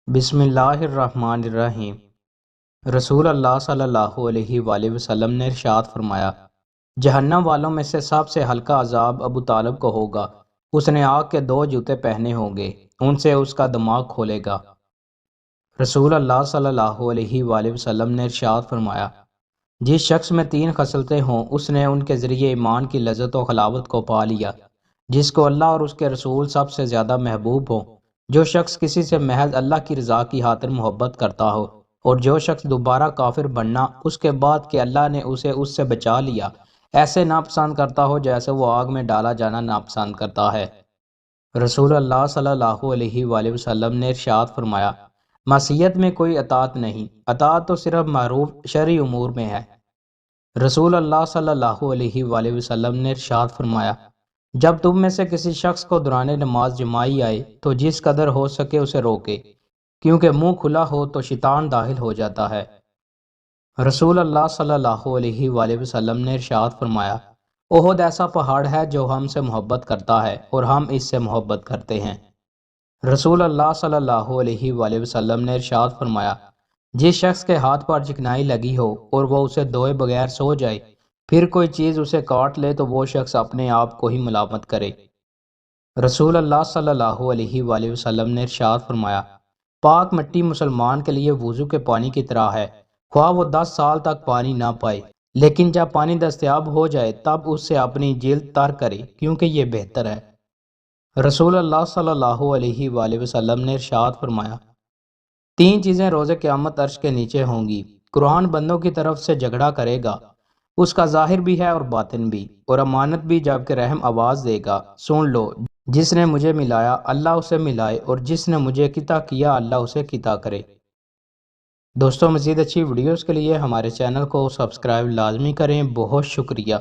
بسم اللہ الرحمن الرحیم۔ رسول اللہ صلی اللہ علیہ وآلہ وسلم نے ارشاد فرمایا، جہنم والوں میں سے سب سے ہلکا عذاب ابو طالب کو ہوگا۔ اس نے آگ کے 2 جوتے پہنے ہوں گے، ان سے اس کا دماغ کھولے گا۔ رسول اللہ صلی اللہ علیہ وآلہ وسلم نے ارشاد فرمایا، جس شخص میں 3 خصلتیں ہوں اس نے ان کے ذریعے ایمان کی لذت و حلاوت کو پا لیا، جس کو اللہ اور اس کے رسول سب سے زیادہ محبوب ہوں۔ جو شخص کسی سے محض اللہ کی رضا کی خاطر محبت کرتا ہو، اور جو شخص دوبارہ کافر بننا اس کے بعد کہ اللہ نے اسے اس سے بچا لیا ایسے ناپسند کرتا ہو جیسے وہ آگ میں ڈالا جانا ناپسند کرتا ہے۔ رسول اللہ صلی اللہ علیہ وآلہ وسلم نے ارشاد فرمایا، معصیت میں کوئی اطاعت نہیں، اطاعت تو صرف معروف شرعی امور میں ہے۔ رسول اللہ صلی اللہ علیہ وآلہ وسلم نے ارشاد فرمایا، جب تم میں سے کسی شخص کو دوران نماز جماعی آئے تو جس قدر ہو سکے اسے روکے، کیونکہ منہ کھلا ہو تو شیطان داخل ہو جاتا ہے۔ رسول اللہ صلی اللہ علیہ وآلہ وسلم نے ارشاد فرمایا، احد ایسا پہاڑ ہے جو ہم سے محبت کرتا ہے اور ہم اس سے محبت کرتے ہیں۔ رسول اللہ صلی اللہ علیہ وآلہ وسلم نے ارشاد فرمایا، جس شخص کے ہاتھ پر چکنائی لگی ہو اور وہ اسے دھوئے بغیر سو جائے، پھر کوئی چیز اسے کاٹ لے تو وہ شخص اپنے آپ کو ہی ملامت کرے۔ رسول اللہ صلی اللہ علیہ وآلہ وسلم نے ارشاد فرمایا، پاک مٹی مسلمان کے لیے وضو کے پانی کی طرح ہے، خواہ وہ 10 سال تک پانی نہ پائے، لیکن جب پانی دستیاب ہو جائے تب اس سے اپنی جلد تر کرے، کیونکہ یہ بہتر ہے۔ رسول اللہ صلی اللہ علیہ وآلہ وسلم نے ارشاد فرمایا، 3 چیزیں روز قیامت عرش کے نیچے ہوں گی۔ قرآن بندوں کی طرف سے جھگڑا کرے گا، اس کا ظاہر بھی ہے اور باطن بھی، اور امانت بھی، جبکہ رحم آواز دے گا، سن لو، جس نے مجھے ملایا اللہ اسے ملائے، اور جس نے مجھے قطع کیا اللہ اسے قطع کرے۔ دوستوں، مزید اچھی ویڈیوز کے لیے ہمارے چینل کو سبسکرائب لازمی کریں۔ بہت شکریہ۔